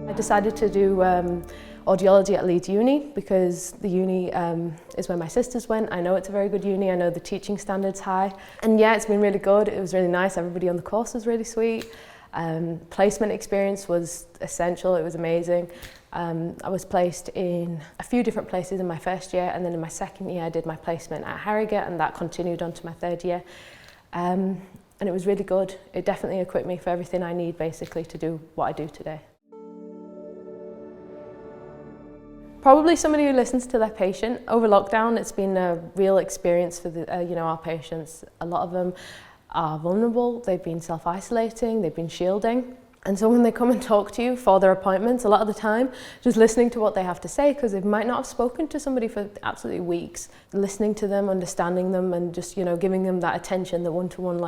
I decided to do audiology at Leeds Uni because the uni is where my sisters went. I know it's a very good uni, I know the teaching standard's high. And yeah, it's been really good, it was really nice, everybody on the course was really sweet. Placement experience was essential, it was amazing. I was placed in a few different places in my first year, and then in my second year I did my placement at Harrogate, and that continued on to my third year. And it was really good. It definitely equipped me for everything I need basically to do what I do today. Probably somebody who listens to their patient. Over lockdown, it's been a real experience for our patients. A lot of them are vulnerable, they've been self-isolating, they've been shielding. And so when they come and talk to you for their appointments, a lot of the time, just listening to what they have to say, because they might not have spoken to somebody for absolutely weeks. Listening to them, understanding them, and just, giving them that attention, the one-to-one,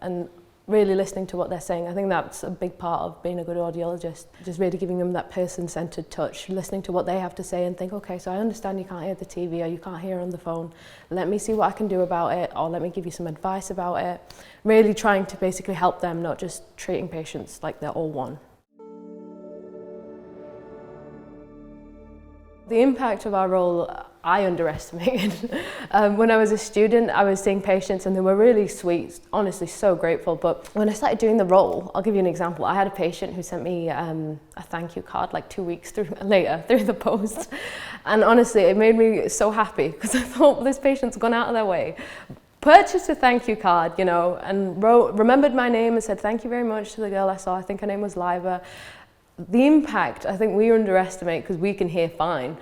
and really listening to what they're saying. I think that's a big part of being a good audiologist. Just really giving them that person-centered touch, listening to what they have to say and think, okay, so I understand you can't hear the TV or you can't hear on the phone. Let me see what I can do about it, or let me give you some advice about it. Really trying to basically help them, not just treating patients like they're all one. The impact of our role, I underestimated. When I was a student, I was seeing patients and they were really sweet, honestly so grateful. But when I started doing the role, I'll give you an example. I had a patient who sent me a thank you card like 2 weeks later through the post. And honestly, it made me so happy because I thought this patient's gone out of their way, purchased a thank you card, and remembered my name and said thank you very much to the girl I saw. I think her name was Lyba. The impact, I think we underestimate because we can hear fine.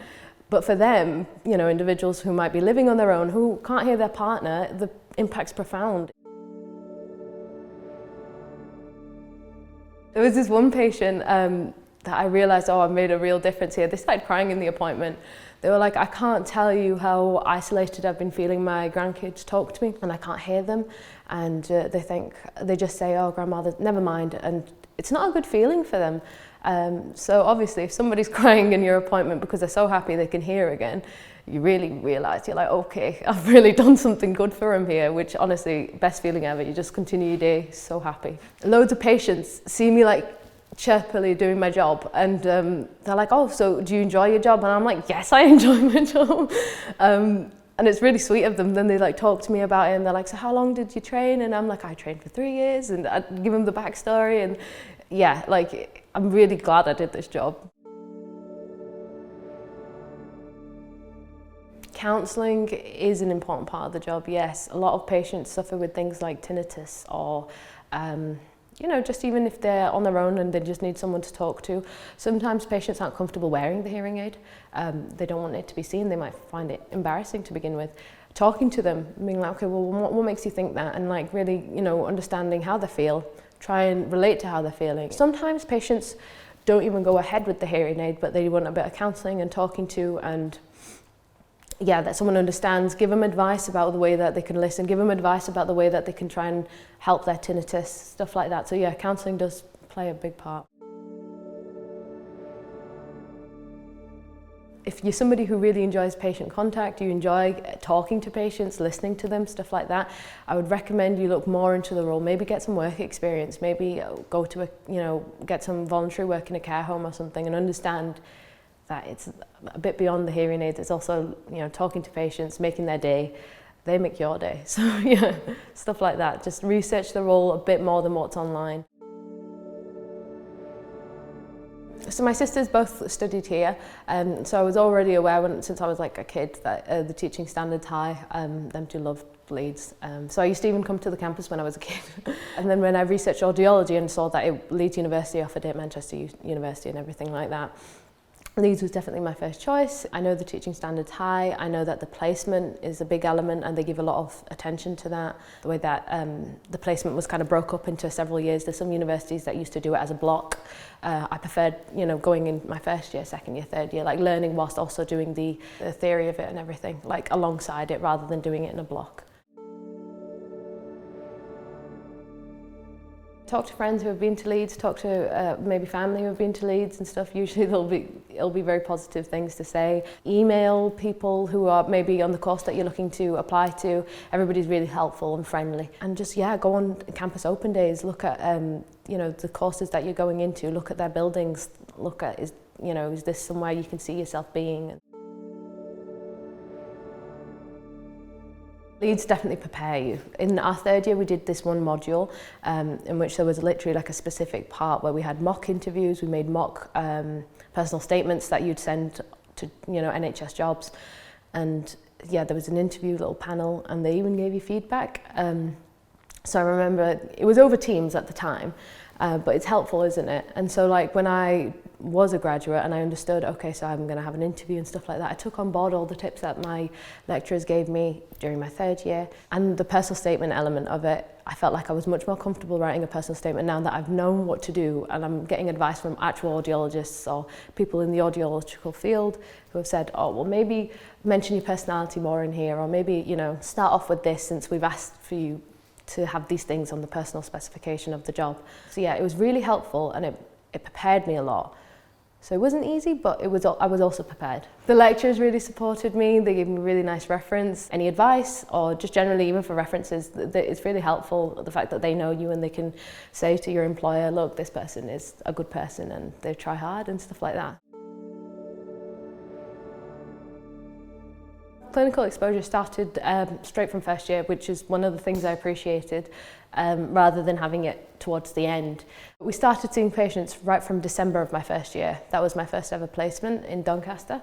But for them, individuals who might be living on their own, who can't hear their partner, the impact's profound. There was this one patient that I realised, I've made a real difference here. They started crying in the appointment. They were like, I can't tell you how isolated I've been feeling. My grandkids talk to me and I can't hear them. And they just say, oh, grandma, never mind. And it's not a good feeling for them. So obviously if somebody's crying in your appointment because they're so happy they can hear again, you really realise, you're like, okay, I've really done something good for them here, which honestly, best feeling ever. You just continue your day so happy. Loads of patients see me chirpily doing my job, and they're like, oh, so do you enjoy your job? And I'm like, yes, I enjoy my job. And it's really sweet of them. Then they talk to me about it and they're like, so how long did you train? And I'm like, I trained for 3 years, and I give them the backstory. And yeah, I'm really glad I did this job. Counselling is an important part of the job, yes. A lot of patients suffer with things like tinnitus or, just even if they're on their own and they just need someone to talk to. Sometimes patients aren't comfortable wearing the hearing aid. They don't want it to be seen. They might find it embarrassing to begin with. Talking to them, being like, okay, well, what makes you think that? And really, understanding how they feel. Try and relate to how they're feeling. Sometimes patients don't even go ahead with the hearing aid, but they want a bit of counselling and talking to, and yeah, that someone understands. Give them advice about the way that they can listen. Give them advice about the way that they can try and help their tinnitus, stuff like that. So yeah, counselling does play a big part. If you're somebody who really enjoys patient contact, you enjoy talking to patients, listening to them, stuff like that, I would recommend you look more into the role. Maybe get some work experience, maybe go to get some voluntary work in a care home or something, and understand that it's a bit beyond the hearing aids. It's also, talking to patients, making their day. They make your day. So yeah, stuff like that. Just research the role a bit more than what's online. So my sisters both studied here, so I was already aware since I was a kid that the teaching standard's high. Them two loved Leeds, so I used to even come to the campus when I was a kid. And then when I researched audiology and saw that Leeds University offered it, Manchester University and everything like that, Leeds was definitely my first choice. I know the teaching standard's high. I know that the placement is a big element and they give a lot of attention to that. The way that the placement was kind of broke up into several years. There's some universities that used to do it as a block. I preferred, going in my first year, second year, third year, learning whilst also doing the theory of it and everything, alongside it rather than doing it in a block. Talk to friends who have been to Leeds, talk to maybe family who have been to Leeds and stuff. Usually it'll be very positive things to say. Email people who are maybe on the course that you're looking to apply to. Everybody's really helpful and friendly. And just, go on campus open days, look at the courses that you're going into, look at their buildings, look at, is this somewhere you can see yourself being? Leeds definitely prepare you. In our third year we did this one module in which there was literally like a specific part where we had mock interviews, we made mock personal statements that you'd send to NHS jobs, and yeah, there was an interview little panel and they even gave you feedback. So I remember it was over Teams at the time, but it's helpful, isn't it? And so like when I was a graduate and I understood, okay, so I'm going to have an interview and stuff like that, I took on board all the tips that my lecturers gave me during my third year. And the personal statement element of it, I felt like I was much more comfortable writing a personal statement now that I've known what to do, and I'm getting advice from actual audiologists or people in the audiological field who have said, oh, well, maybe mention your personality more in here, or maybe, start off with this since we've asked for you to have these things on the personal specification of the job. So yeah, it was really helpful, and it prepared me a lot. So it wasn't easy, but I was also prepared. The lecturers really supported me. They gave me really nice reference. Any advice, or just generally even for references, it's really helpful, the fact that they know you and they can say to your employer, look, this person is a good person and they try hard and stuff like that. Clinical exposure started straight from first year, which is one of the things I appreciated, rather than having it towards the end. We started seeing patients right from December of my first year. That was my first ever placement in Doncaster.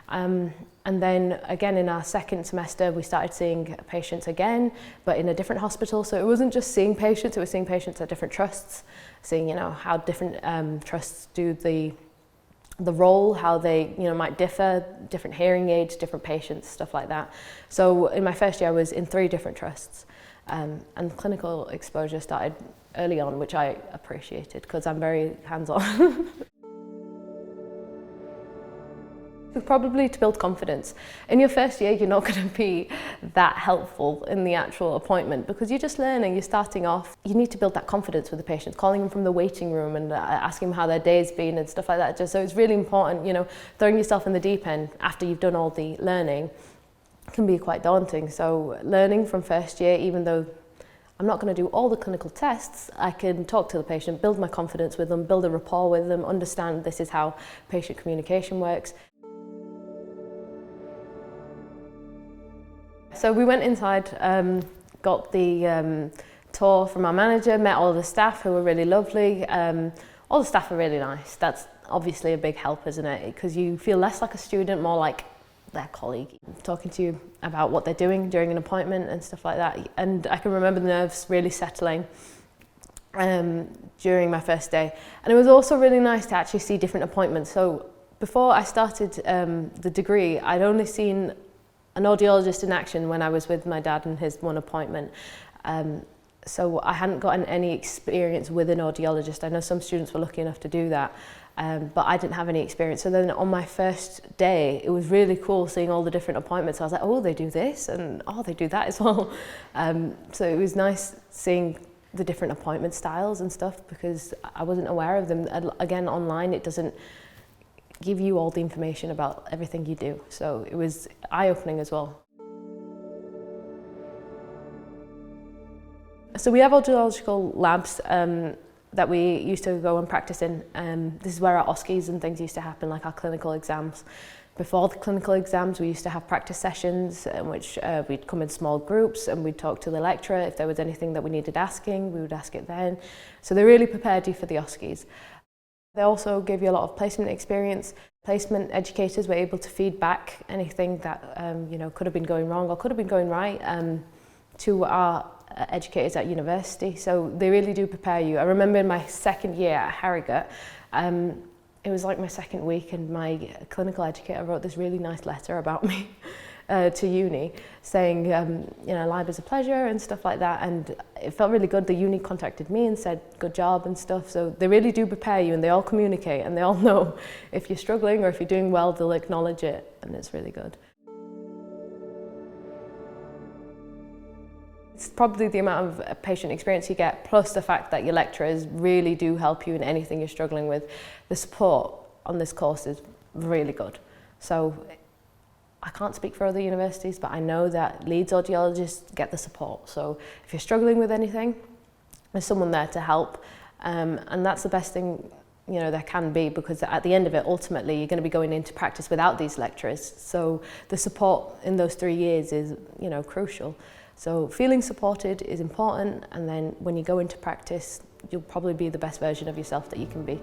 And then again in our second semester we started seeing patients again, but in a different hospital. So it wasn't just seeing patients, it was seeing patients at different trusts, seeing how different trusts do the role, how they might differ, different hearing aids, different patients, stuff like that. So in my first year I was in 3 different trusts, and clinical exposure started early on, which I appreciated because I'm very hands-on. Probably to build confidence. In your first year you're not going to be that helpful in the actual appointment because you're just learning, you're starting off. You need to build that confidence with the patients, calling them from the waiting room and asking them how their day's been and stuff like that. Just so it's really important, throwing yourself in the deep end after you've done all the learning can be quite daunting. So learning from first year, even though I'm not going to do all the clinical tests, I can talk to the patient, build my confidence with them, build a rapport with them, understand this is how patient communication works. So we went inside, got the tour from our manager, met all the staff who were really lovely. All the staff are really nice. That's obviously a big help, isn't it? Because you feel less like a student, more like their colleague, talking to you about what they're doing during an appointment and stuff like that. And I can remember the nerves really settling during my first day. And it was also really nice to actually see different appointments. So before I started the degree, I'd only seen an audiologist in action when I was with my dad and his one appointment. So I hadn't gotten any experience with an audiologist. I know some students were lucky enough to do that, but I didn't have any experience. So then on my first day, it was really cool seeing all the different appointments. I was like, oh, they do this and oh, they do that as well. So it was nice seeing the different appointment styles and stuff because I wasn't aware of them. Again, online, it doesn't give you all the information about everything you do. So it was eye-opening as well. So we have audiological labs that we used to go and practice in. This is where our OSCEs and things used to happen, like our clinical exams. Before the clinical exams, we used to have practice sessions in which we'd come in small groups and we'd talk to the lecturer. If there was anything that we needed asking, we would ask it then. So they really prepared you for the OSCEs. They also gave you a lot of placement experience. Placement educators were able to feed back anything that could have been going wrong or could have been going right to our educators at university. So they really do prepare you. I remember in my second year at Harrogate, it was like my second week and my clinical educator wrote this really nice letter about me to uni saying, Lyba's a pleasure and stuff like that, and it felt really good. The uni contacted me and said good job and stuff, so they really do prepare you and they all communicate and they all know if you're struggling or if you're doing well, they'll acknowledge it, and it's really good. It's probably the amount of patient experience you get, plus the fact that your lecturers really do help you in anything you're struggling with. The support on this course is really good. So I can't speak for other universities, but I know that Leeds audiologists get the support. So if you're struggling with anything, there's someone there to help. And that's the best thing, you know, there can be, because at the end of it, ultimately, you're going to be going into practice without these lecturers. So the support in those 3 years is, you know, crucial. So feeling supported is important, and then when you go into practice, you'll probably be the best version of yourself that you can be.